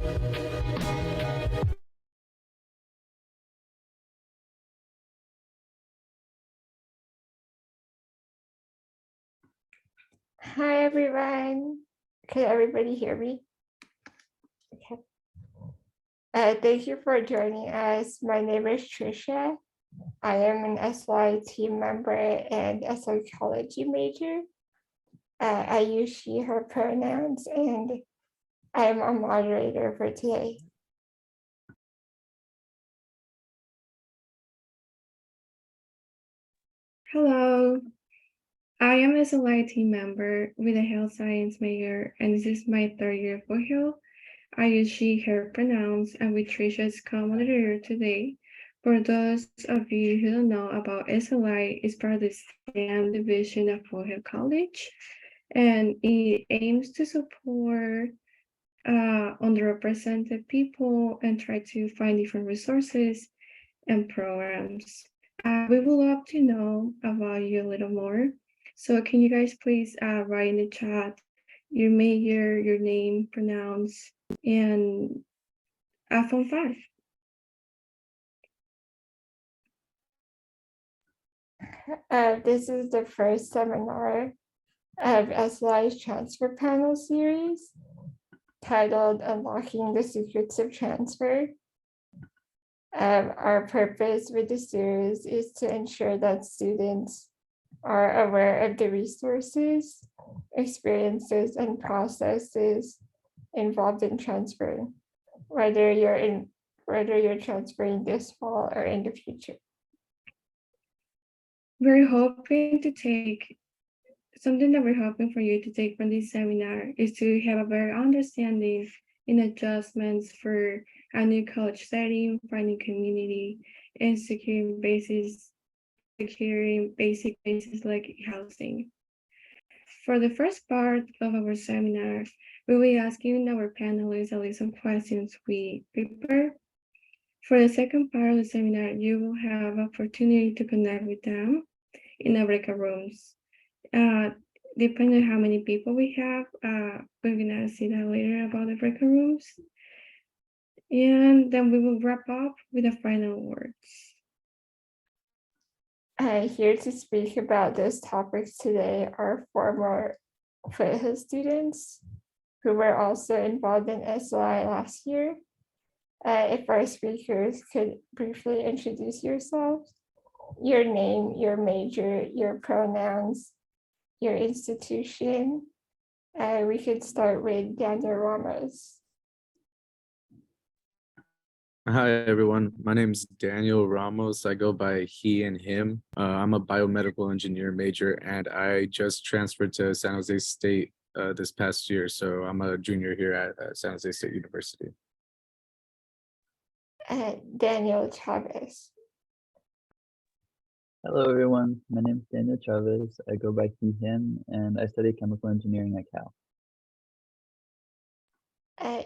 Hi, everyone. Can everybody hear me? Okay. Thank you for joining us. My name is Trisha. I am an SLI team member and a psychology major. I use she, her pronouns, and I am a moderator for today. Hello, I am a SLI team member with a health science major, and this is my third year at Foothill. I use she, her pronouns, and with Trisha as co-moderator today. For those of you who don't know about SLI, it's part of the STEM division of Foothill College, and it aims to support underrepresented people and try to find different resources and programs. We would love to know about you a little more. So can you guys please write in the chat your major, your name, pronouns, and fun fact. This is the first seminar of SLI's transfer panel series titled Unlocking the Secrets of Transfer. Our purpose with the series is to ensure that students are aware of the resources, experiences, and processes involved in transferring, whether you're transferring this fall or in the future. We're hoping to take something that we're hoping for you to take from this seminar is to have a better understanding in adjustments for a new college setting, finding community, and securing basic bases like housing. For the first part of our seminar, we will be asking our panelists a list of questions we prepared. For the second part of the seminar, you will have opportunity to connect with them in the breakout rooms. Depending on how many people we have, we're gonna see that later about the breakout rooms. And then we will wrap up with the final words. Here to speak about those topics today are former Foothill students who were also involved in SLI last year. If our speakers could briefly introduce yourselves, your name, your major, your pronouns, your institution. We could start with Daniel Ramos. Hi, everyone. My name is Daniel Ramos. I go by he and him. I'm a biomedical engineer major, and I just transferred to San Jose State this past year. So I'm a junior here at San Jose State University. Daniel Chavez. Hello, everyone. My name is Daniel Chavez. I go by he, him, and I study chemical engineering at Cal.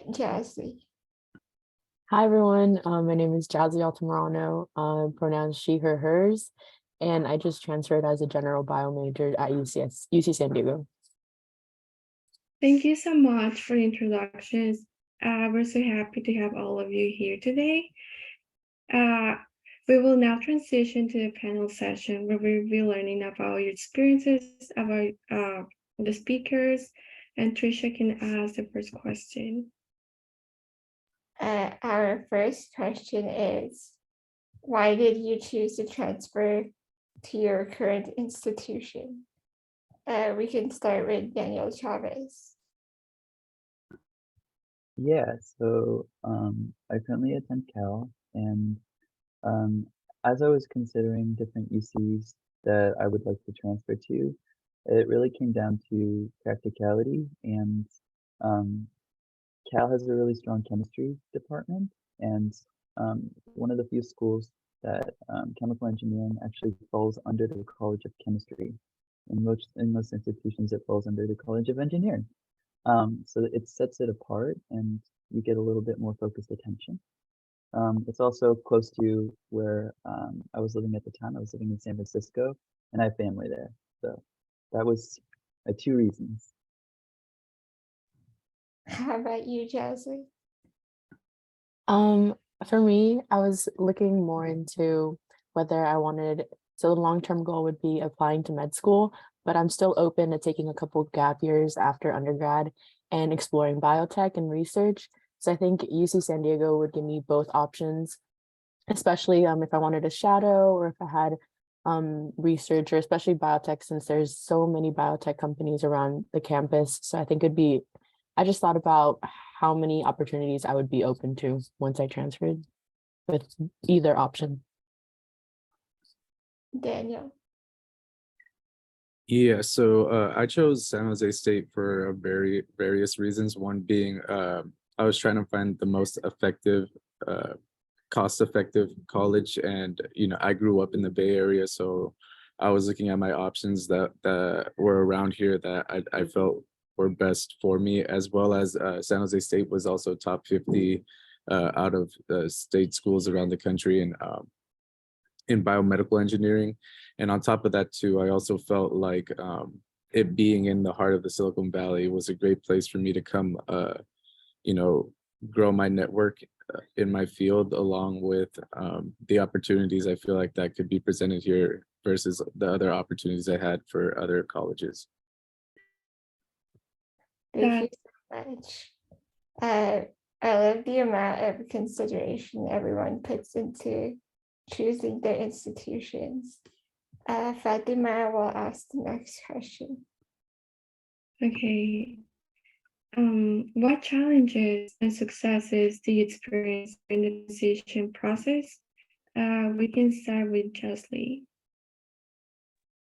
Jasslie. Hi, everyone. My name is Jasslie Altamirano. Pronouns she, her, hers, and I just transferred as a general bio major at UC San Diego. Thank you so much for the introductions. We're so happy to have all of you here today. We will now transition to the panel session where we'll be learning about your experiences, about the speakers, and Trisha can ask the first question. Our first question is, why did you choose to transfer to your current institution? We can start with Daniel Chavez. Yeah, so I currently attend Cal, and as I was considering different UCs that I would like to transfer to, it really came down to practicality, and Cal has a really strong chemistry department, and one of the few schools that chemical engineering actually falls under the College of Chemistry. In most institutions, it falls under the College of Engineering. So it sets it apart, and you get a little bit more focused attention. It's also close to where I was living at the time. I was living in San Francisco, and I have family there. So that was 2 reasons. How about you, Jasslie? Um, for me, I was looking more into whether I wanted, so the long-term goal would be applying to med school, but I'm still open to taking a couple gap years after undergrad and exploring biotech and research. So I think UC San Diego would give me both options, especially if I wanted a shadow or if I had research or especially biotech, since there's so many biotech companies around the campus. So I think it'd be, I just thought about how many opportunities I would be open to once I transferred with either option. Daniel. Yeah, so I chose San Jose State for various reasons. One being I was trying to find the most effective, cost-effective college, and I grew up in the Bay Area, so I was looking at my options that were around here that I felt were best for me, as well as San Jose State was also top 50 out of the state schools around the country in biomedical engineering. And on top of that too, I also felt like it being in the heart of the Silicon Valley was a great place for me to come, grow my network in my field, along with the opportunities I feel like that could be presented here versus the other opportunities I had for other colleges. Thank you so much. I love the amount of consideration everyone puts into choosing their institutions. Fatima will ask the next question. Okay. What challenges and successes do you experience in the decision process? We can start with Jasslie.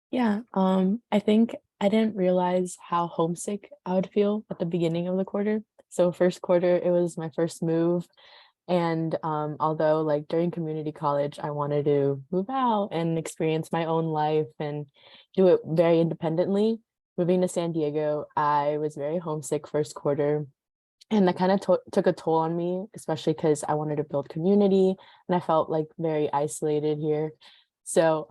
Yeah, I think I didn't realize how homesick I would feel at the beginning of the quarter. So first quarter, it was my first move. And although like during community college, I wanted to move out and experience my own life and do it very independently, moving to San Diego, I was very homesick first quarter. And that kind of took a toll on me, especially because I wanted to build community and I felt like very isolated here. So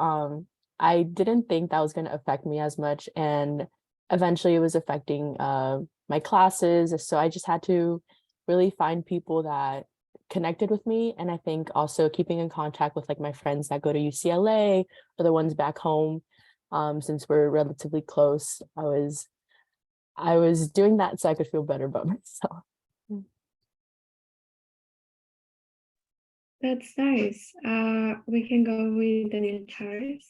I didn't think that was going to affect me as much. And eventually it was affecting my classes. So I just had to really find people that connected with me. And I think also keeping in contact with like my friends that go to UCLA or the ones back home, since we're relatively close, I was doing that so I could feel better about myself. That's nice. We can go with Daniel Chavez.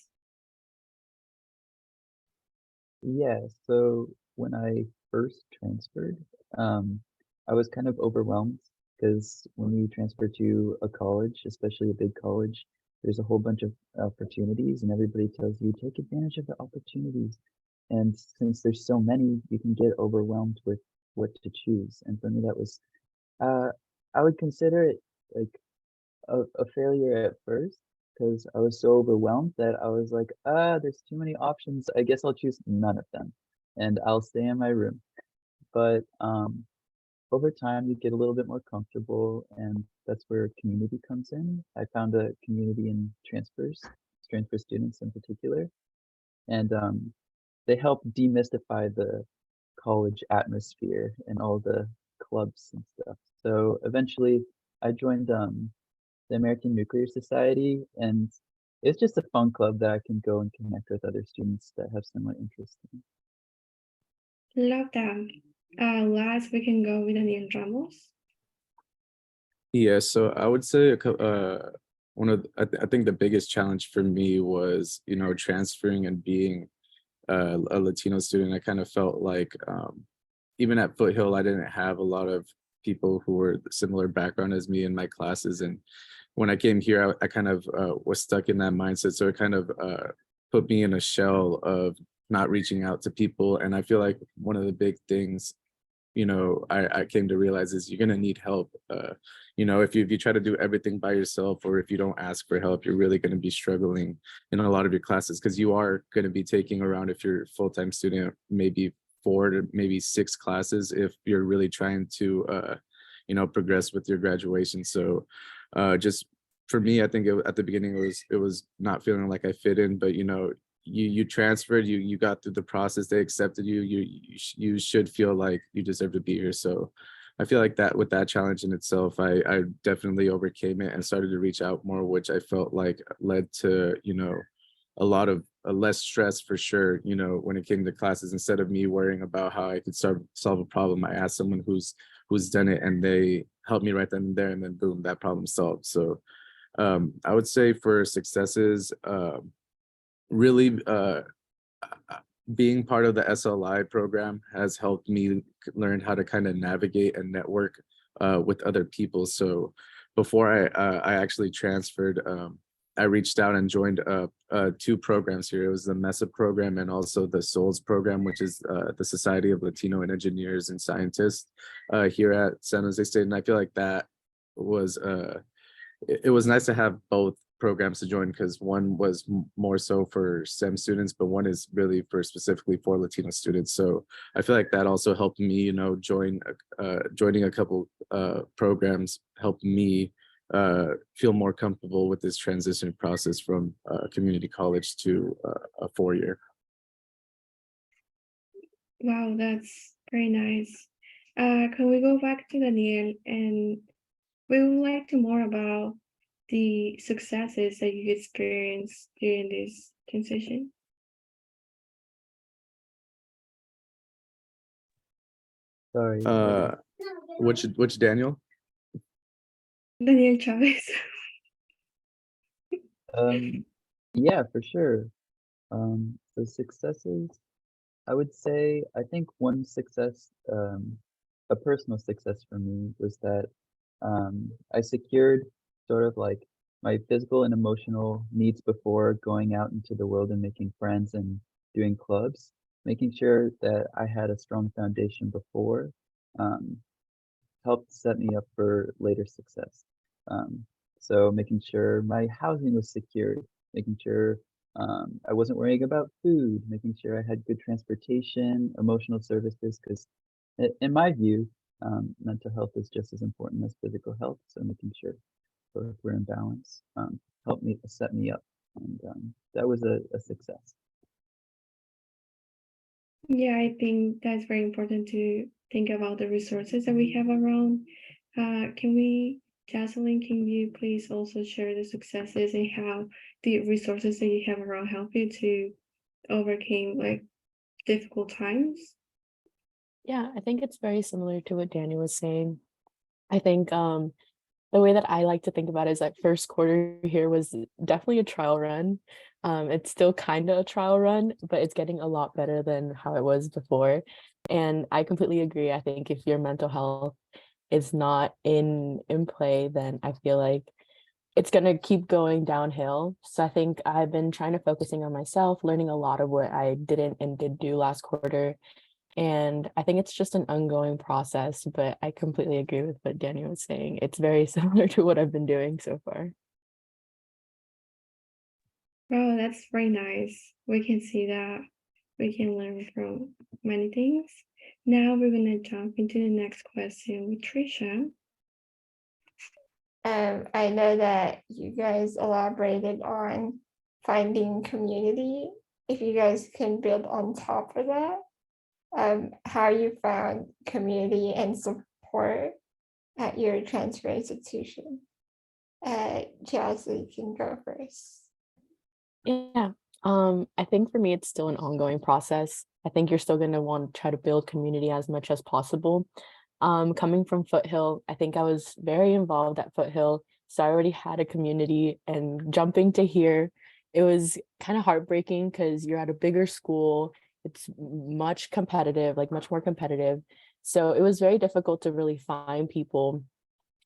Yeah, so when I first transferred, I was kind of overwhelmed because when you transfer to a college, especially a big college, there's a whole bunch of opportunities and everybody tells you take advantage of the opportunities. And since there's so many, you can get overwhelmed with what to choose. And for me, that was, I would consider it like a failure at first because I was so overwhelmed that I was like, there's too many options. I guess I'll choose none of them and I'll stay in my room. But over time, you get a little bit more comfortable, and that's where community comes in. I found a community in transfer students in particular, and they help demystify the college atmosphere and all the clubs and stuff. So eventually, I joined the American Nuclear Society, and it's just a fun club that I can go and connect with other students that have similar interests. Love that. Last, we can go with Daniel Ramos. Yeah, so I would say one of I think the biggest challenge for me was transferring and being a Latino student. I kind of felt like even at Foothill, I didn't have a lot of people who were similar background as me in my classes, and when I came here, I kind of was stuck in that mindset. So it kind of put me in a shell of not reaching out to people. And I feel like one of the big things I came to realize is you're going to need help. If you try to do everything by yourself, or if you don't ask for help, you're really going to be struggling in a lot of your classes, because you are going to be taking around, if you're a full-time student, maybe 4 to maybe 6 classes if you're really trying to progress with your graduation. So just for me, I think at the beginning it was not feeling like I fit in, but you transferred, you got through the process, they accepted you, you should feel like you deserve to be here. So I feel like that with that challenge in itself, I definitely overcame it and started to reach out more, which I felt like led to, a lot of less stress for sure, when it came to classes. Instead of me worrying about how I could solve a problem, I asked someone who's done it, and they helped me right then and there, and then boom, that problem solved. So I would say for successes, really being part of the SLI program has helped me learn how to kind of navigate and network with other people. So before I actually transferred, I reached out and joined two programs here. It was the MESA program and also the SOLS program, which is the Society of Latino Engineers and Scientists here at San Jose State. And I feel like that was it was nice to have both programs to join, because one was more so for STEM students, but one is really for specifically for Latino students. So I feel like that also helped me, joining a couple programs helped me feel more comfortable with this transition process from community college to a 4-year. Wow, that's very nice. Can we go back to Daniel, and we would like to more about the successes that you experienced during this transition? Sorry. Which Daniel? Daniel Chavez. Yeah, for sure. So successes, I would say, I think one success, a personal success for me was that I secured sort of like my physical and emotional needs before going out into the world and making friends and doing clubs. Making sure that I had a strong foundation before helped set me up for later success. So making sure my housing was secured, making sure I wasn't worrying about food, making sure I had good transportation, emotional services, because in my view, mental health is just as important as physical health. So making sure we're in balance helped me set me up, and that was a success. Yeah, I think that's very important to think about the resources that we have around. Jasslie, can you please also share the successes and how the resources that you have around help you to overcome like difficult times? Yeah, I think it's very similar to what Daniel was saying. I think the way that I like to think about it is that first quarter here was definitely a trial run. It's still kind of a trial run, but it's getting a lot better than how it was before. And I completely agree. I think if your mental health is not in play, then I feel like it's going to keep going downhill. So I think I've been trying to focusing on myself, learning a lot of what I didn't and did do last quarter. And I think it's just an ongoing process, but I completely agree with what Daniel was saying. It's very similar to what I've been doing so far. Wow, that's very nice. We can see that we can learn from many things. Now we're gonna jump into the next question with Trisha. I know that you guys elaborated on finding community. If you guys can build on top of that, how you found community and support at your transfer institution. Jasslie can go first. Yeah. I think for me, it's still an ongoing process. I think you're still going to want to try to build community as much as possible. Coming from Foothill, I think I was very involved at Foothill. So I already had a community, and jumping to here, it was kind of heartbreaking because you're at a bigger school. It's much competitive, like much more competitive. So it was very difficult to really find people.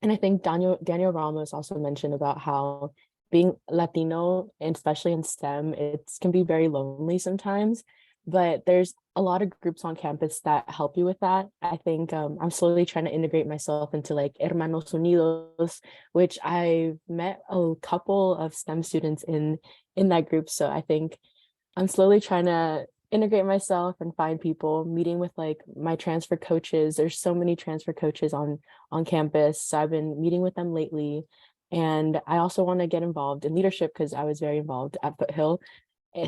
And I think Daniel Ramos also mentioned about how being Latino, and especially in STEM, it can be very lonely sometimes, but there's a lot of groups on campus that help you with that. I think I'm slowly trying to integrate myself into like Hermanos Unidos, which I've met a couple of STEM students in that group. So I think I'm slowly trying to integrate myself and find people, meeting with like my transfer coaches. There's so many transfer coaches on campus. So I've been meeting with them lately. And I also want to get involved in leadership because I was very involved at Foothill.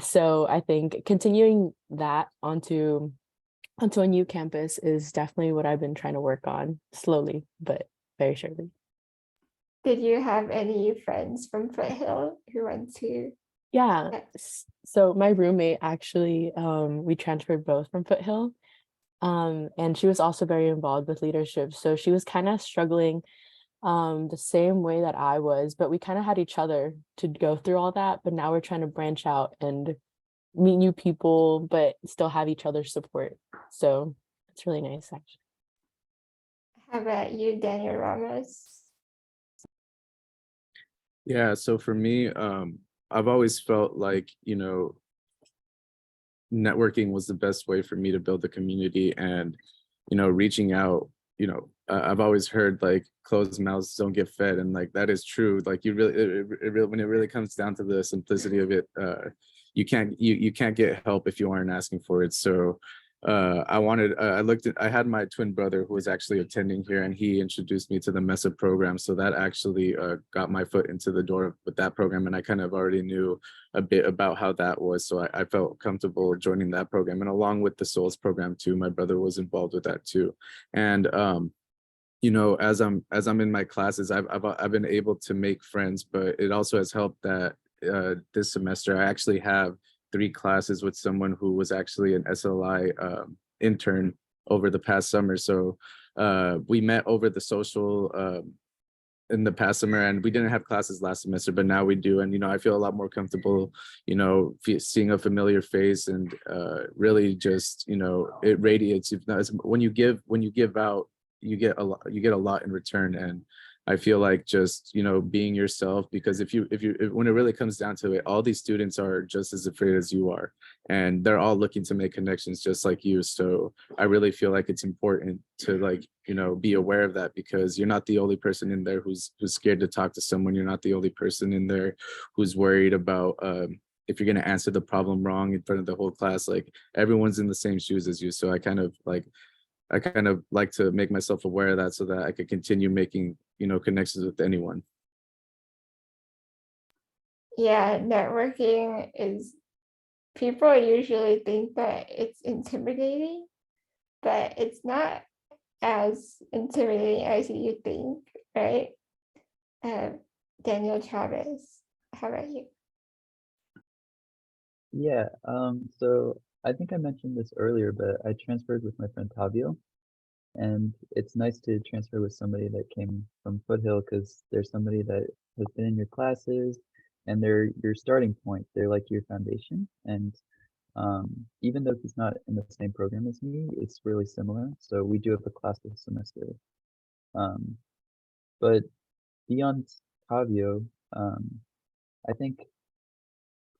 So I think continuing that onto onto a new campus is definitely what I've been trying to work on slowly, but very surely. Did you have any friends from Foothill who went to? Yeah. Yeah. So my roommate actually, we transferred both from Foothill. And she was also very involved with leadership. So she was kind of struggling the same way that I was, but we kind of had each other to go through all that. But now we're trying to branch out and meet new people, but still have each other's support. So it's really nice, actually. How about you, Daniel Ramos? Yeah, so for me, I've always felt like, networking was the best way for me to build a community, and, reaching out, I've always heard like closed mouths don't get fed, and like that is true. Like you really, it really, when it really comes down to the simplicity of it, you can't get help if you aren't asking for it. So I had my twin brother who was actually attending here, and he introduced me to the MESA program. So that actually got my foot into the door with that program. And I kind of already knew a bit about how that was. So I felt comfortable joining that program. And along with the SOLS program too, my brother was involved with that too. And as I'm in my classes, I've been able to make friends, but it also has helped that this semester I actually have 3 classes with someone who was actually an SLI intern over the past summer. So we met over the social in the past summer, and we didn't have classes last semester, but now we do. And, I feel a lot more comfortable, seeing a familiar face, and really just, it radiates. When you give out, you get a lot in return. And I feel like just, being yourself, because when it really comes down to it, all these students are just as afraid as you are, and they're all looking to make connections just like you. So I really feel like it's important to be aware of that, because you're not the only person in there who's scared to talk to someone. You're not the only person in there who's worried about if you're going to answer the problem wrong in front of the whole class. Like, everyone's in the same shoes as you. So I kind of like to make myself aware of that, so that I could continue making, connections with anyone. Yeah, networking is, people usually think that it's intimidating, but it's not as intimidating as you think, right? Daniel Chavez, how about you? Yeah, so I think I mentioned this earlier, but I transferred with my friend Tavio, and it's nice to transfer with somebody that came from Foothill, because there's somebody that has been in your classes, and they're your starting point. They're like your foundation. And even though he's not in the same program as me, it's really similar. So we do have a class this semester. But beyond Tavio, I think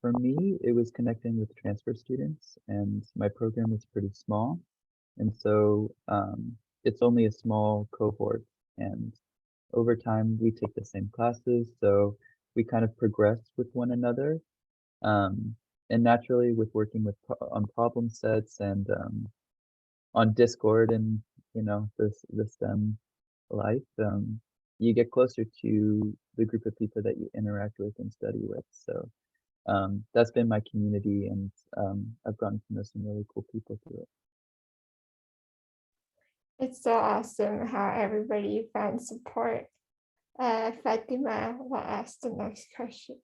for me, it was connecting with transfer students, and my program is pretty small. And so it's only a small cohort, and over time we take the same classes, so we kind of progress with one another. And naturally, with working with on problem sets, and on Discord, and the STEM life, you get closer to the group of people that you interact with and study with. So that's been my community, and I've gotten to know some really cool people through it. It's so awesome how everybody found support. Fatima will ask the next question.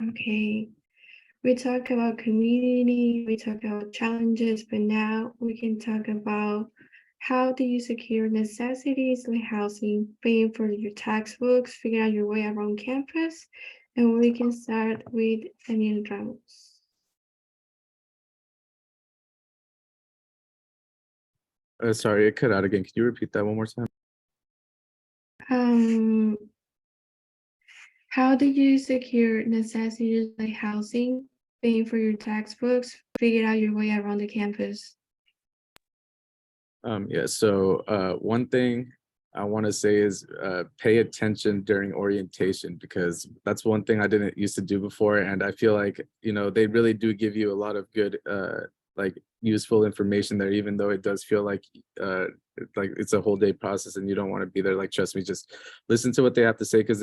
Okay, we talk about community, we talk about challenges, but now we can talk about how do you secure necessities like housing, paying for your textbooks, figure out your way around campus, and we can start with Daniel Ramos. Sorry, it cut out again. Can you repeat that one more time? How do you secure necessities like housing, paying for your textbooks, figure out your way around the campus? Yeah, so one thing I want to say is pay attention during orientation, because that's one thing I didn't used to do before. And I feel like, they really do give you a lot of good, useful information there, even though it does feel like it's a whole day process and you don't want to be there. Like, trust me, just listen to what they have to say, because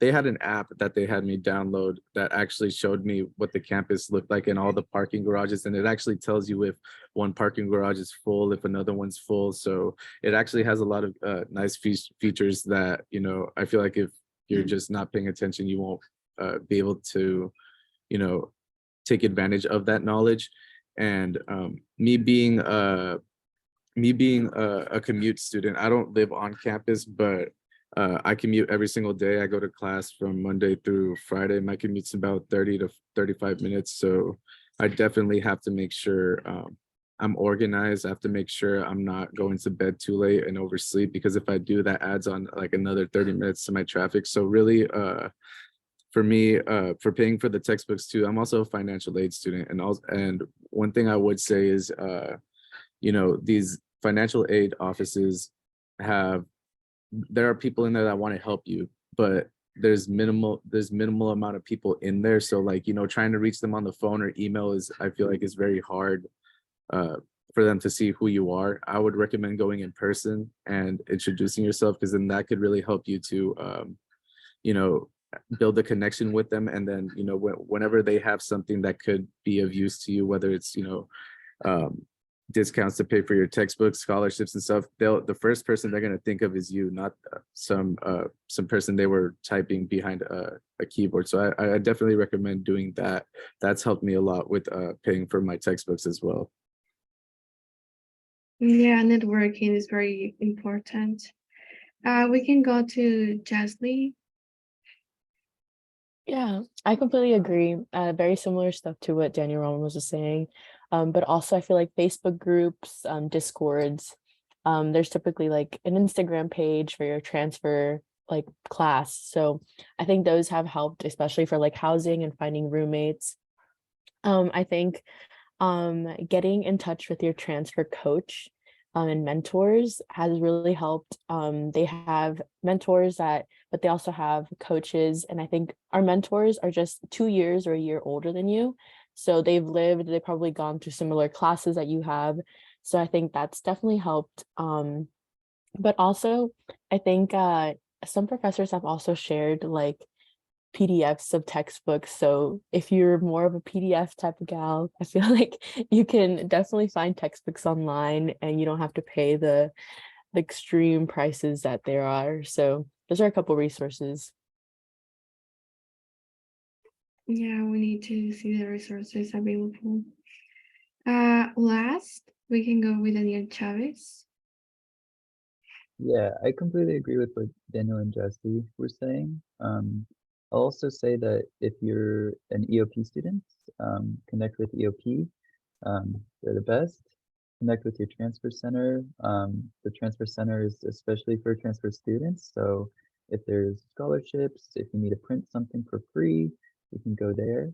they had an app that they had me download that actually showed me what the campus looked like in all the parking garages, and it actually tells you if one parking garage is full, if another one's full. So it actually has a lot of nice features that, you know, I feel like if you're just not paying attention, you won't be able to, you know, take advantage of that knowledge. And me being a commute student, I don't live on campus, but I commute every single day. I go to class from Monday through Friday. My commute's about 30 to 35 minutes. So I definitely have to make sure I'm organized. I have to make sure I'm not going to bed too late and oversleep, because if I do, that adds on like another 30 minutes to my traffic. So really, for me, for paying for the textbooks too, I'm also a financial aid student. And one thing I would say is, you know, these financial aid offices there are people in there that want to help you, but there's minimal amount of people in there. So like, you know, trying to reach them on the phone or email I feel like is very hard for them to see who you are. I would recommend going in person and introducing yourself, because then that could really help you to, you know, build a connection with them. And then, you know, whenever they have something that could be of use to you, whether it's, you know, discounts to pay for your textbooks, scholarships and stuff, the first person they're going to think of is you, not some person they were typing behind a keyboard. So I definitely recommend doing that. That's helped me a lot with paying for my textbooks as well. Yeah, networking is very important. We can go to Jasslie. Yeah, I completely agree. Very similar stuff to what Daniel Ramos was saying. But also I feel like Facebook groups, Discords, there's typically like an Instagram page for your transfer like class. So I think those have helped, especially for like housing and finding roommates. I think getting in touch with your transfer coach and mentors has really helped. They have mentors but they also have coaches. And I think our mentors are just 2 years or a year older than you. So they've probably gone through similar classes that you have. So I think that's definitely helped. But also, I think some professors have also shared like PDFs of textbooks. So if you're more of a PDF type of gal, I feel like you can definitely find textbooks online and you don't have to pay the extreme prices that there are. So those are a couple resources. Yeah, we need to see the resources available. Last, we can go with Daniel Chavez. Yeah, I completely agree with what Daniel and Jasslie were saying. I'll also say that if you're an EOP student, connect with EOP. They're the best. Connect with your transfer center. The transfer center is especially for transfer students. So if there's scholarships, if you need to print something for free, you can go there.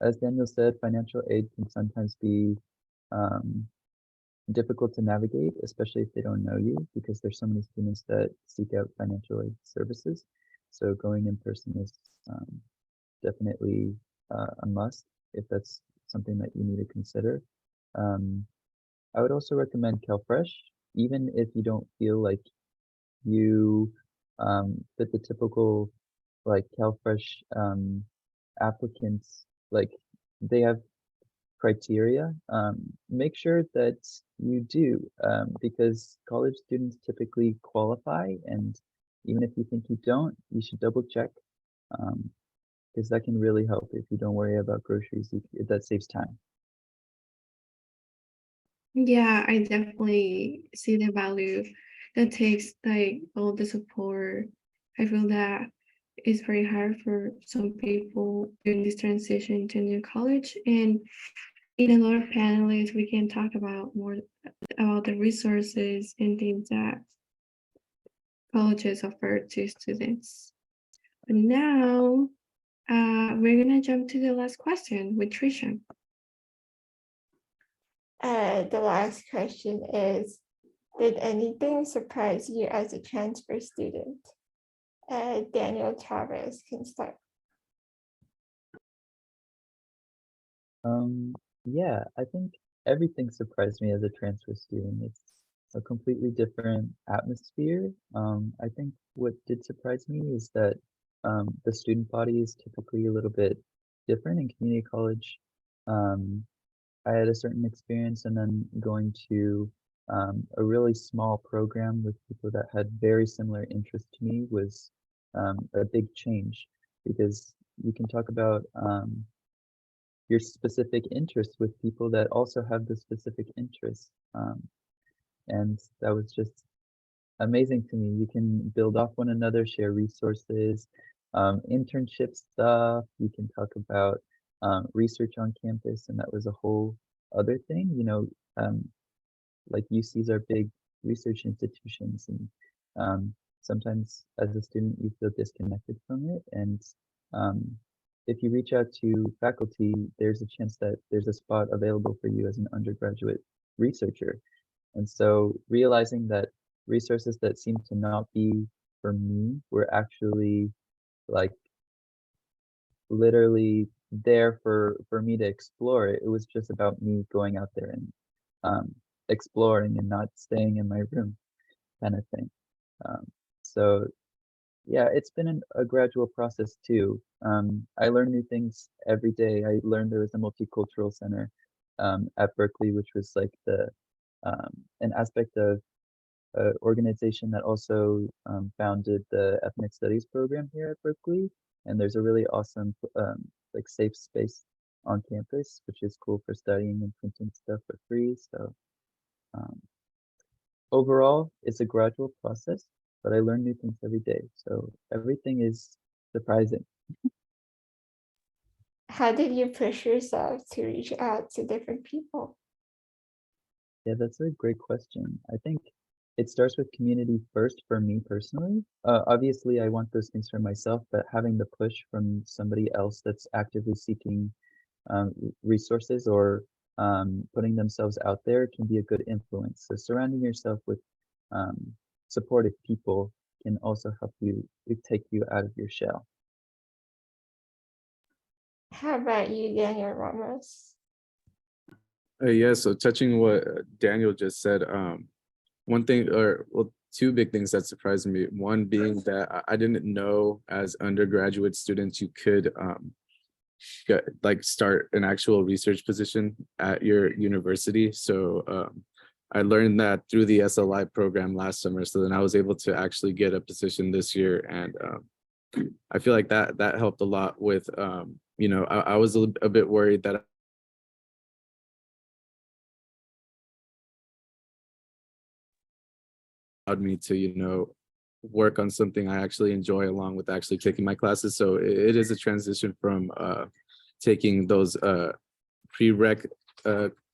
As Daniel said, financial aid can sometimes be difficult to navigate, especially if they don't know you, because there's so many students that seek out financial aid services. So going in person is definitely a must if that's something that you need to consider. I would also recommend CalFresh, even if you don't feel like you fit the typical like CalFresh applicants, like they have criteria. Make sure that you do, because college students typically qualify, and even if you think you don't, you should double check, because that can really help. If you don't worry about groceries, that saves time. Yeah, I definitely see the value that takes like all the support. I feel that it's very hard for some people doing this transition to new college. And in another panelist, we can talk about more about the resources and things that colleges offer to students. But now, we're gonna jump to the last question with Trisha. The last question is, did anything surprise you as a transfer student? Daniel Chavez can start. Yeah, I think everything surprised me as a transfer student. It's a completely different atmosphere. I think what did surprise me is that the student body is typically a little bit different in community college. Um, I had a certain experience and then going to a really small program with people that had very similar interests to me was a big change because you can talk about your specific interests with people that also have the specific interests. And that was just amazing to me. You can build off one another, share resources, internship stuff. You can talk about research on campus, and that was a whole other thing. Um, like UCs are big research institutions, and sometimes as a student you feel disconnected from it. And um, if you reach out to faculty, there's a chance that there's a spot available for you as an undergraduate researcher. And so realizing that resources that seem to not be for me were actually like literally there for me to explore. It was just about me going out there and exploring and not staying in my room kind of thing. Um, so yeah, it's been a gradual process too. I learn new things every day. I learned there was a multicultural center at Berkeley, which was like an aspect of an organization that also founded the ethnic studies program here at Berkeley. And there's a really awesome like safe space on campus, which is cool for studying and printing stuff for free. So um, overall, it's a gradual process, but I learn new things every day. So everything is surprising. How did you push yourself to reach out to different people? Yeah, that's a great question. I think it starts with community first for me personally. Obviously, I want those things for myself, but having the push from somebody else that's actively seeking resources or putting themselves out there can be a good influence. So surrounding yourself with supportive people can also help you take you out of your shell. How about you, Daniel Ramos? Yeah, so touching what Daniel just said, one thing, or well, two big things that surprised me. One being that I didn't know as undergraduate students you could start an actual research position at your university. So I learned that through the SLI program last summer. So then I was able to actually get a position this year, and I feel like that helped a lot with I was a bit worried that allowed me to work on something I actually enjoy along with actually taking my classes. So it is a transition from taking those prereq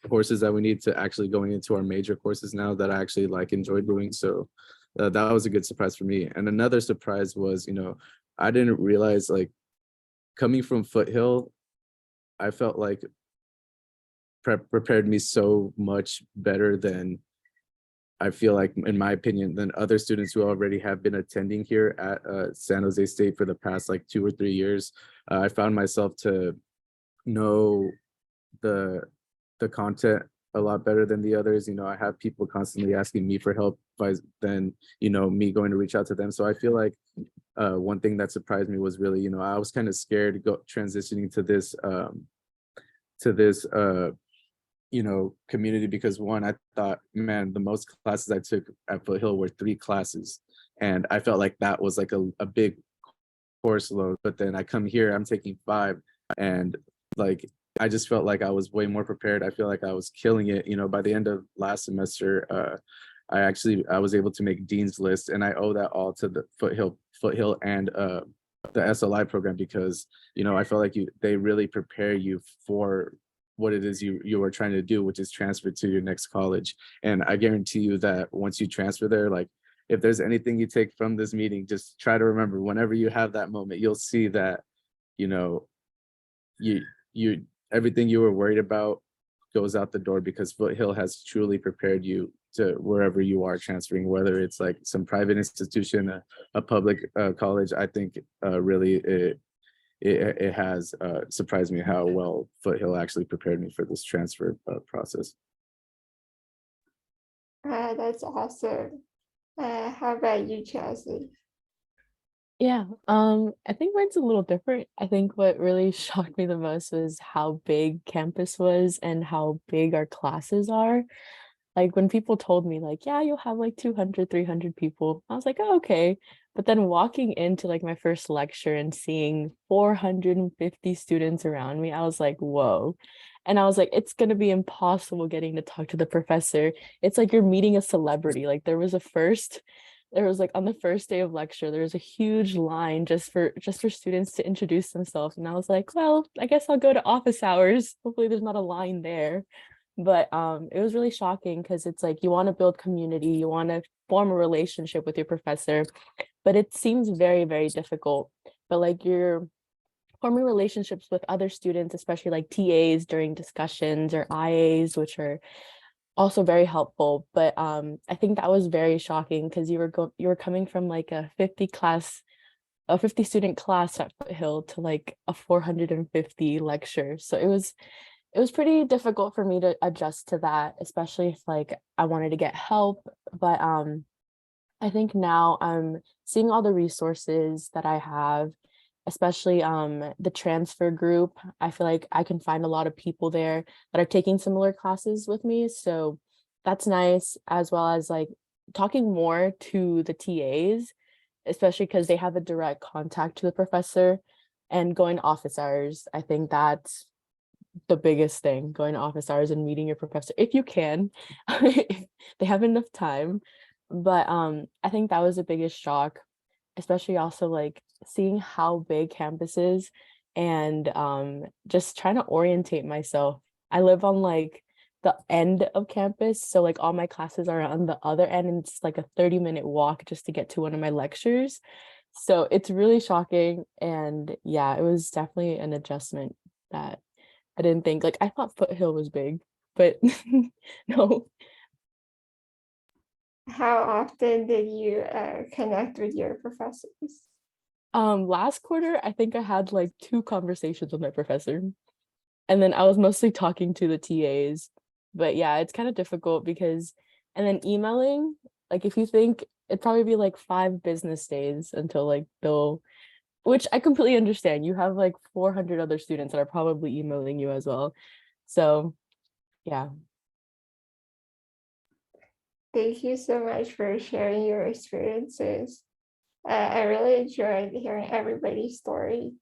courses that we need to actually going into our major courses now that I actually enjoy doing. So that was a good surprise for me. And another surprise was, I didn't realize coming from Foothill, I felt like prepared me so much better than I feel like, in my opinion, than other students who already have been attending here at San Jose State for the past 2 or 3 years. I found myself to know the content a lot better than the others. I have people constantly asking me for help than me going to reach out to them. So I feel like one thing that surprised me was really, I was kind of scared transitioning to this community, because one, I thought, man, the most classes I took at Foothill were 3 classes. And I felt like that was a big course load. But then I come here, I'm taking 5, and I just felt like I was way more prepared. I feel like I was killing it. By the end of last semester, I was able to make Dean's List, and I owe that all to the Foothill and the SLI program, because I felt like they really prepare you for what it is you are trying to do, which is transfer to your next college. And I guarantee you that once you transfer there, if there's anything you take from this meeting, just try to remember, whenever you have that moment, you'll see that you everything you were worried about goes out the door, because Foothill has truly prepared you to wherever you are transferring, whether it's some private institution, a public college. I think really it has surprised me how well Foothill actually prepared me for this transfer process. That's awesome. How about you, Jasslie? Yeah, I think mine's a little different. I think what really shocked me the most was how big campus was and how big our classes are. Like when people told me like, yeah, you'll have like 200, 300 people, I was like, oh, okay. But then walking into like my first lecture and seeing 450 students around me, I was like, whoa. And I was like, it's going to be impossible getting to talk to the professor. It's like you're meeting a celebrity. Like there was like on the first day of lecture, there was a huge line just for students to introduce themselves. And I was like, well, I guess I'll go to office hours. Hopefully there's not a line there. But it was really shocking because it's like you want to build community, you want to form a relationship with your professor, but it seems very, very difficult. But like you're forming relationships with other students, especially like TAs during discussions or IAs, which are also very helpful. But I think that was very shocking because you were coming from like a 50 student class at Foothill to like a 450 lecture. So it was pretty difficult for me to adjust to that, especially if like I wanted to get help. But I think now I'm seeing all the resources that I have, especially the transfer group. I feel like I can find a lot of people there that are taking similar classes with me. So that's nice, as well as like talking more to the TAs, especially because they have a direct contact to the professor, and going to office hours. I think that's the biggest thing, going to office hours and meeting your professor if you can, if they have enough time. But I think that was the biggest shock, especially also like seeing how big campus is and just trying to orientate myself. I live on like the end of campus, so like all my classes are on the other end, and it's like a 30-minute walk just to get to one of my lectures. So it's really shocking, and yeah, it was definitely an adjustment that I didn't think. Like I thought Foothill was big, but no. How often did you connect with your professors? Last quarter, I think I had like 2 conversations with my professor, and then I was mostly talking to the TAs. But yeah, it's kind of difficult because, and then emailing, like if you think it'd probably be like 5 business days until like they'll, which I completely understand. You have like 400 other students that are probably emailing you as well. So yeah. Thank you so much for sharing your experiences. I really enjoyed hearing everybody's story.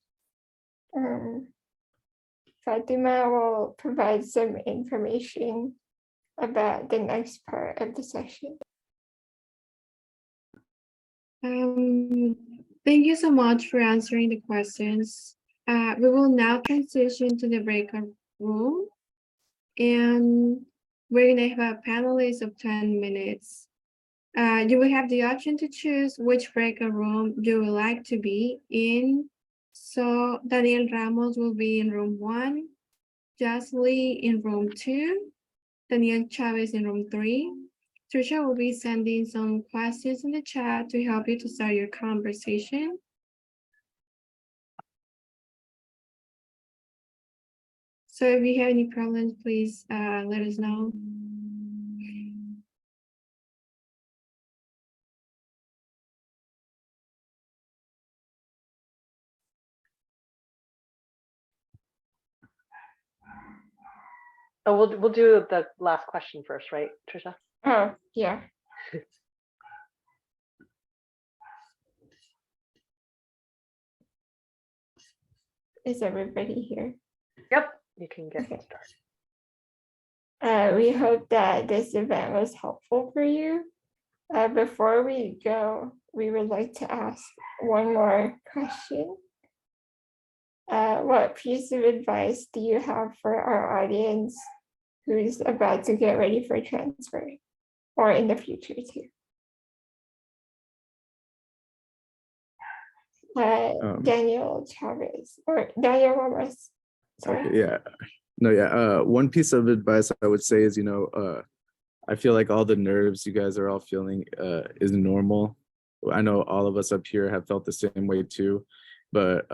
Fatima will provide some information about the next part of the session. Thank you so much for answering the questions. We will now transition to the breakout room, and we're gonna have a panelist of 10 minutes. You will have the option to choose which breakout room you would like to be in. So Daniel Ramos will be in room 1, Jasslie in room 2, Daniel Chavez in room 3. Trisha will be sending some questions in the chat to help you to start your conversation. So if you have any problems, please let us know. Oh, we'll do the last question first, right, Trisha? Oh, yeah. Is everybody here? Yep, you can get Okay. started. We hope that this event was helpful for you. Before we go, we would like to ask one more question. What piece of advice do you have for our audience who's about to get ready for transfer or in the future too? Daniel Chavez or Daniel Ramos. Sorry. Okay, yeah. No, yeah. One piece of advice I would say is, I feel like all the nerves you guys are all feeling is normal. I know all of us up here have felt the same way too. But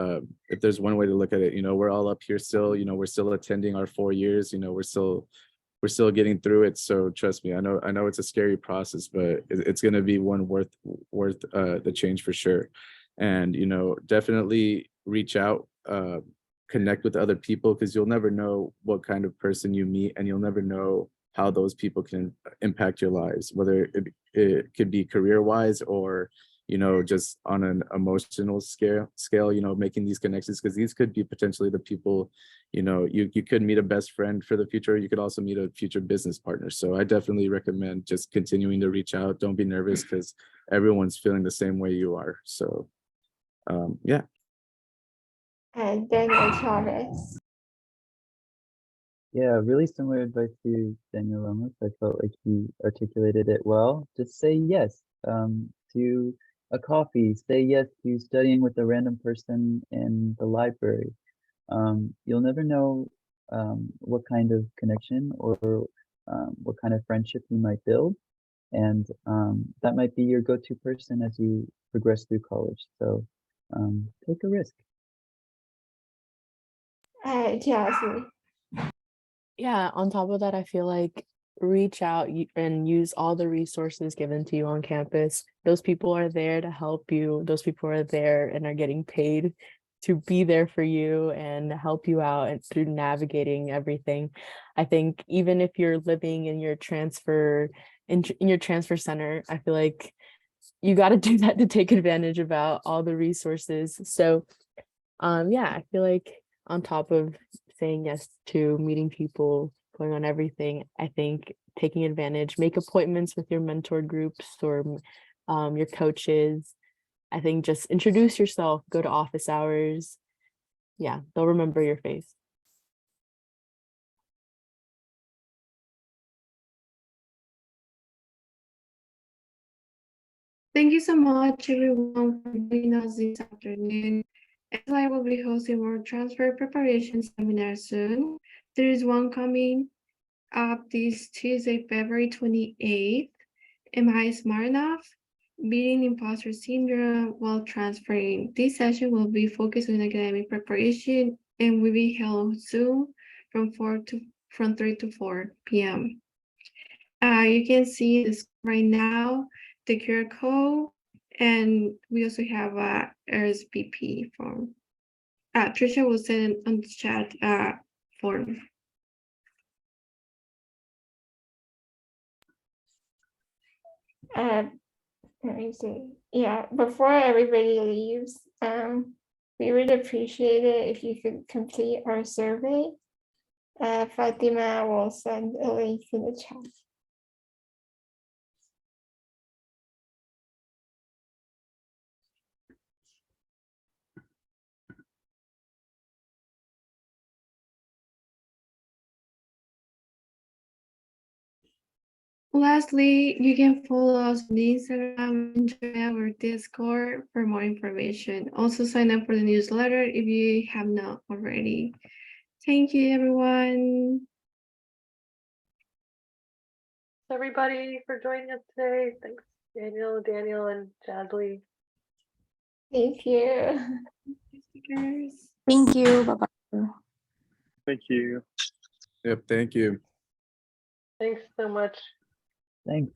if there's one way to look at it, we're all up here still, we're still attending our 4 years, we're still getting through it. So trust me, I know it's a scary process, but it's going to be one worth the change for sure. And, definitely reach out, connect with other people, because you'll never know what kind of person you meet, and you'll never know how those people can impact your lives, whether it could be career-wise or, just on an emotional scale, making these connections, because these could be potentially the people, you could meet a best friend for the future. You could also meet a future business partner. So I definitely recommend just continuing to reach out. Don't be nervous, because everyone's feeling the same way you are. So yeah. And Daniel Chavez. Yeah, really similar advice to Daniel Ramos. I felt like he articulated it well. Just say yes to a coffee. Say yes to studying with a random person in the library. You'll never know what kind of connection or what kind of friendship you might build. And that might be your go-to person as you progress through college. So take a risk. Jasslie. Yeah, on top of that, I feel like reach out and use all the resources given to you on campus. Those people are there to help you. Those people are there and are getting paid to be there for you and help you out and through navigating everything. I think even if you're living in your transfer in your transfer center, I feel like you got to do that to take advantage about all the resources. So yeah, I feel like on top of saying yes to meeting people, going on everything, I think taking advantage, make appointments with your mentor groups or your coaches. I think just introduce yourself, go to office hours. Yeah, they'll remember your face. Thank you so much, everyone, for joining us this afternoon. SLI will be hosting more transfer preparation seminars soon. There is one coming up this Tuesday, February 28th. Am I smart enough? Beating imposter syndrome while transferring. This session will be focused on academic preparation and will be held on Zoom from 3 to 4 p.m. You can see this right now, the QR code, and we also have a RSVP form. Trisha will send on the chat form. Let me see. Yeah, before everybody leaves, we would appreciate it if you could complete our survey. Fatima will send a link in the chat. Lastly, you can follow us on Instagram and join our Discord for more information. Also sign up for the newsletter if you have not already. Thank you, everyone. Everybody for joining us today. Thanks, Daniel, and Jasslie. Thank you. Speakers. Thank you. Bye-bye. Thank you. Yep. Thank you. Thanks so much. Thanks.